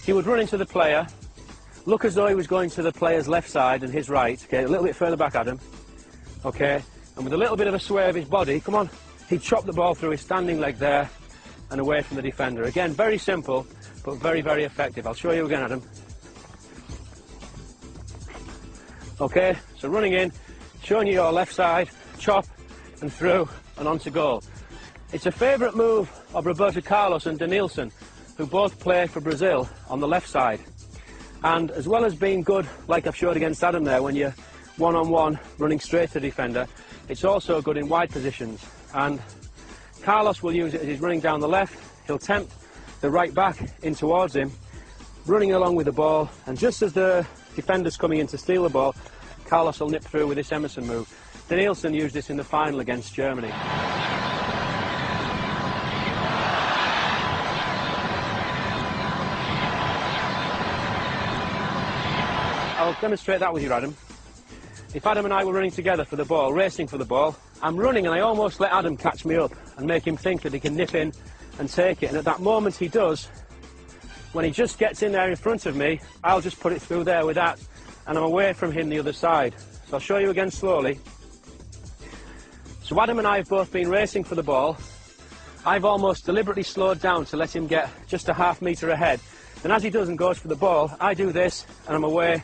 he would run into the player, look as though he was going to the player's left side and his right, okay, a little bit further back, Adam, okay, and with a little bit of a sway of his body, come on, he'd chop the ball through his standing leg there and away from the defender. Again, very simple, but very, very effective. I'll show you again, Adam. Okay, so running in, showing you your left side, chop and through and onto goal. It's a favourite move of Roberto Carlos and Denilson, who both play for Brazil on the left side. And as well as being good, like I've showed against Adam there, when you're one-on-one running straight to the defender, it's also good in wide positions. And Carlos will use it as he's running down the left. He'll tempt the right back in towards him, running along with the ball, and just as the defender's coming in to steal the ball, Carlos will nip through with this Emerson move. Denilson used this in the final against Germany. I'll demonstrate that with you, Adam. If Adam and I were running together for the ball, racing for the ball, I'm running and I almost let Adam catch me up and make him think that he can nip in and take it. And at that moment he does, when he just gets in there in front of me, I'll just put it through there with that, and I'm away from him the other side. So I'll show you again slowly. So Adam and I have both been racing for the ball. I've almost deliberately slowed down to let him get just a half metre ahead. And as he does and goes for the ball, I do this and I'm away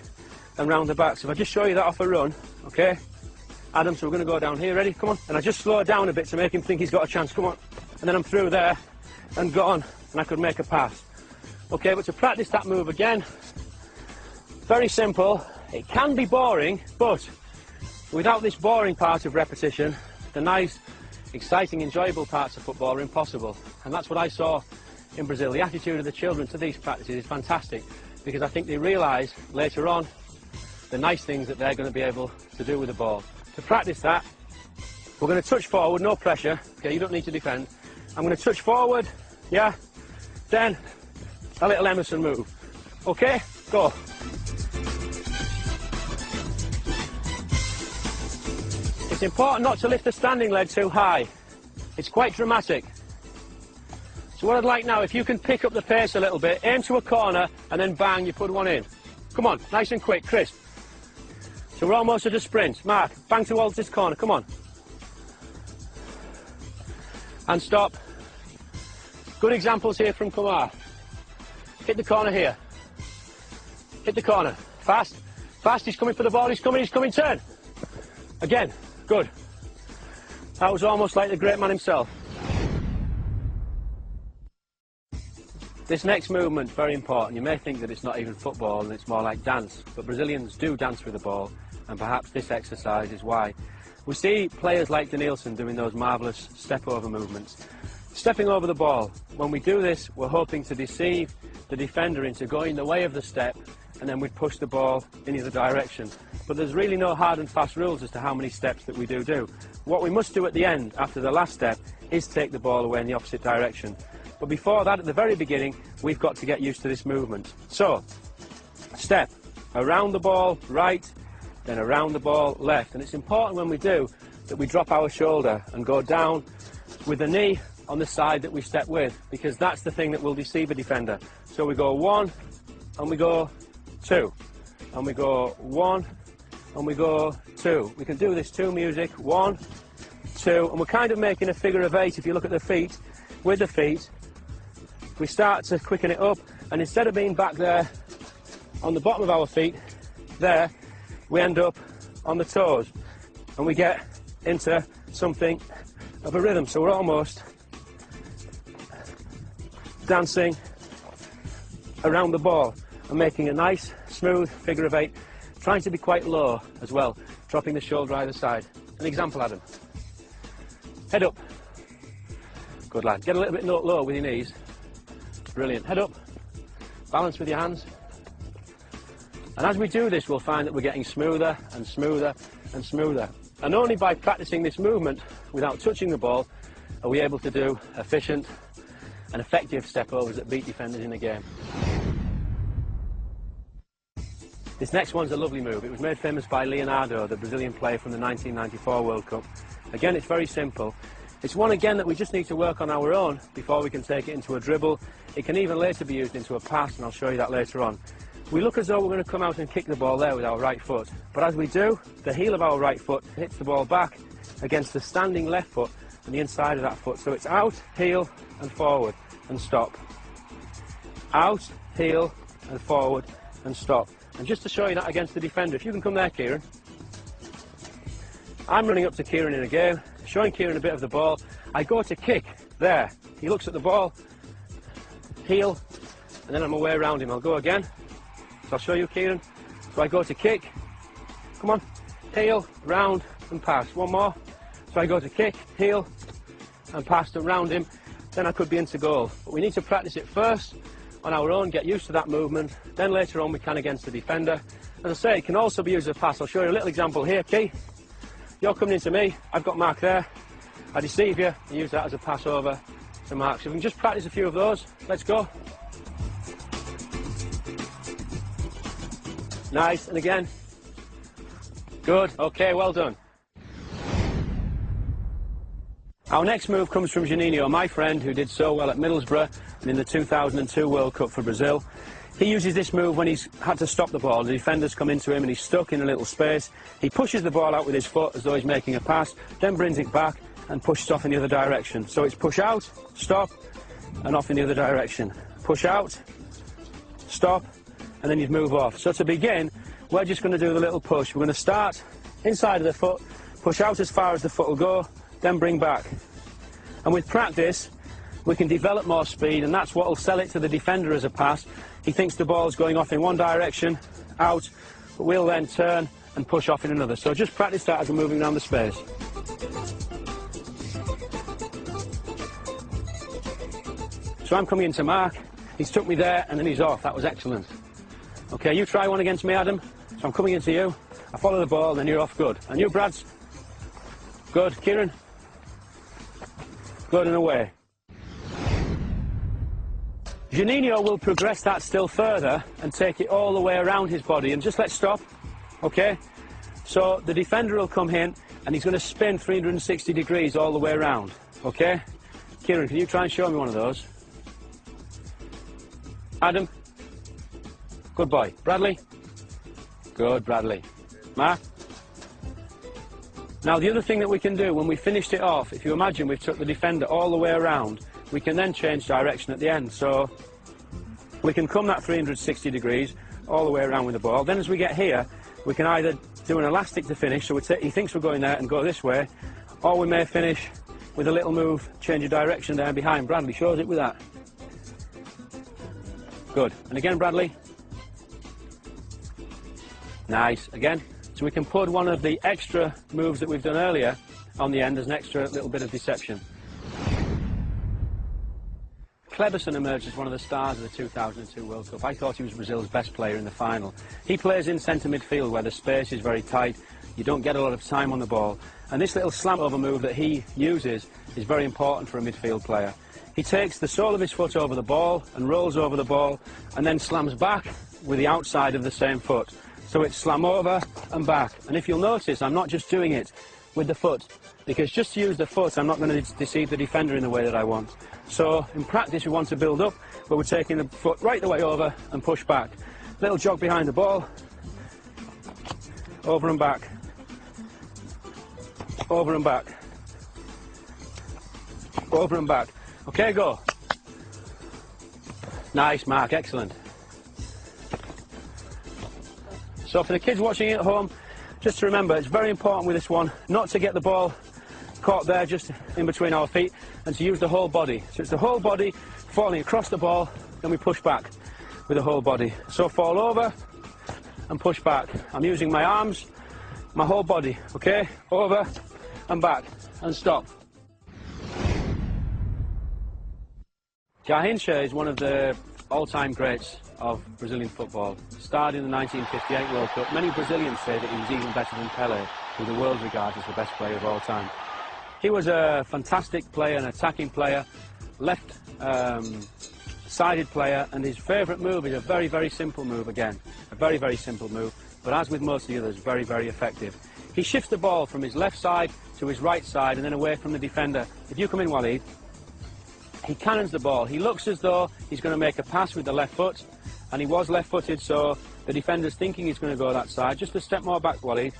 and round the back. So if I just show you that off a run, okay? Adam, so we're going to go down here, ready? Come on. And I just slow it down a bit to make him think he's got a chance, come on. And then I'm through there and gone, and I could make a pass. Okay, but to practice that move again, very simple. It can be boring, but without this boring part of repetition, the nice, exciting, enjoyable parts of football are impossible. And that's what I saw in Brazil. The attitude of the children to these practices is fantastic, because I think they realise later on the nice things that they're going to be able to do with the ball. To practice that, we're going to touch forward, no pressure, okay, you don't need to defend. I'm going to touch forward, yeah, then a little Emerson move, okay, go. It's important not to lift the standing leg too high, it's quite dramatic. So what I'd like now, if you can pick up the pace a little bit, aim to a corner and then bang, you put one in. Come on, nice and quick, crisp. So we're almost at a sprint. Mark, bang towards this corner, come on. And stop. Good examples here from Kumar. Hit the corner here. Hit the corner. Fast, fast, he's coming for the ball, he's coming, turn. Again, good. That was almost like the great man himself. This next movement, very important. You may think that it's not even football and it's more like dance, but Brazilians do dance with the ball, and perhaps this exercise is why. We see players like Denilson doing those marvellous step-over movements. Stepping over the ball. When we do this, we're hoping to deceive the defender into going the way of the step, and then we'd push the ball in either direction. But there's really no hard and fast rules as to how many steps that we do. What we must do at the end, after the last step, is take the ball away in the opposite direction. But before that, at the very beginning, we've got to get used to this movement. So, step, around the ball, right, then around the ball, left. And it's important when we do that we drop our shoulder and go down with the knee on the side that we step with, because that's the thing that will deceive a defender. So we go one, and we go two, and we go one, and we go two. We can do this to music, 1, 2, and we're kind of making a figure of 8 if you look at the feet. With the feet, we start to quicken it up, and instead of being back there on the bottom of our feet, there, we end up on the toes, and we get into something of a rhythm. So we're almost dancing around the ball and making a nice, smooth figure of 8, trying to be quite low as well, dropping the shoulder either side. An example, Adam. Head up. Good lad. Get a little bit low with your knees. Brilliant. Head up. Balance with your hands. And as we do this, we'll find that we're getting smoother and smoother and smoother. And only by practicing this movement without touching the ball are we able to do efficient and effective step-overs that beat defenders in a game. This next one's a lovely move. It was made famous by Leonardo, the Brazilian player from the 1994 World Cup. Again, it's very simple. It's one, again, that we just need to work on our own before we can take it into a dribble, It can even later be used into a pass, and I'll show you that later on. We look as though we're going to come out and kick the ball there with our right foot, but as we do, the heel of our right foot hits the ball back against the standing left foot and the inside of that foot. So it's out, heel, and forward, and stop. Out, heel, and forward, and stop. And just to show you that against the defender, if you can come there, Kieran. I'm running up to Kieran in a game, showing Kieran a bit of the ball. I go to kick there. He looks at the ball, heel, and then I'm away around him. I'll go again. So I'll show you, Kieran. So I go to kick. Come on. Heel, round, and pass. One more. So I go to kick, heel, and pass to round him. Then I could be into goal. But we need to practice it first on our own, get used to that movement. Then later on we can against the defender. As I say, it can also be used as a pass. I'll show you a little example here, Key. You're coming into me. I've got Mark there. I deceive you and use that as a pass over to Mark. So we can just practice a few of those. Let's go. Nice, and again. Good, okay, well done. Our next move comes from Juninho, my friend who did so well at Middlesbrough and in the 2002 World Cup for Brazil. He uses this move when he's had to stop the ball. The defenders come into him and he's stuck in a little space. He pushes the ball out with his foot as though he's making a pass, then brings it back and pushes off in the other direction. So it's push out, stop, and off in the other direction. Push out, stop, and then you'd move off. So to begin, we're just going to do the little push. We're going to start inside of the foot, push out as far as the foot will go, then bring back. And with practice, we can develop more speed, and that's what will sell it to the defender as a pass. He thinks the ball's going off in one direction, out, but we'll then turn and push off in another. So just practice that as we're moving around the space. So I'm coming into Mark, he's took me there and then he's off. That was excellent. Okay, you try one against me, Adam. So I'm coming into you, I follow the ball, then you're off, good. And you, Brads? Good. Kieran? Good, and away. Juninho will progress that still further and take it all the way around his body. And just let's stop, okay? So the defender will come in and he's going to spin 360 degrees all the way around, okay? Kieran, can you try and show me one of those? Adam? Good boy. Bradley? Good, Bradley. Mark? Now the other thing that we can do when we finished it off, if you imagine we've took the defender all the way around, we can then change direction at the end. So we can come that 360 degrees all the way around with the ball. Then as we get here, we can either do an elastic to finish, so he thinks we're going there and go this way, or we may finish with a little move, change of direction there behind. Bradley shows it with that. Good. And again, Bradley. Nice. Again. So we can put one of the extra moves that we've done earlier on the end as an extra little bit of deception. Kleberson emerged as one of the stars of the 2002 World Cup. I thought he was Brazil's best player in the final. He plays in centre midfield where the space is very tight. You don't get a lot of time on the ball. And this little slam over move that he uses is very important for a midfield player. He takes the sole of his foot over the ball and rolls over the ball and then slams back with the outside of the same foot. So it's slam over and back. And if you'll notice, I'm not just doing it with the foot, because just to use the foot, I'm not going to deceive the defender in the way that I want. So in practice, we want to build up, but we're taking the foot right the way over and push back. Little jog behind the ball, over and back, over and back, over and back. Okay, go. Nice, Mark, excellent. So for the kids watching at home, just to remember, it's very important with this one not to get the ball caught there just in between our feet, and to use the whole body. So it's the whole body falling across the ball, then we push back with the whole body. So fall over and push back. I'm using my arms, my whole body, okay? Over and back and stop. Garrincha is one of the all-time greats of Brazilian football. Starred in the 1958 World Cup. Many Brazilians say that he was even better than Pelé, who the world regards as the best player of all time. He was a fantastic player, an attacking player, left-sided player, and his favourite move is a very, very simple move again. A very, very simple move, but as with most of the others, very, very effective. He shifts the ball from his left side to his right side and then away from the defender. If you come in, Waleed. he cannons the ball. He looks as though he's going to make a pass with the left foot, and he was left-footed, so the defender's thinking he's going to go that side. Just a step more back, Waleed.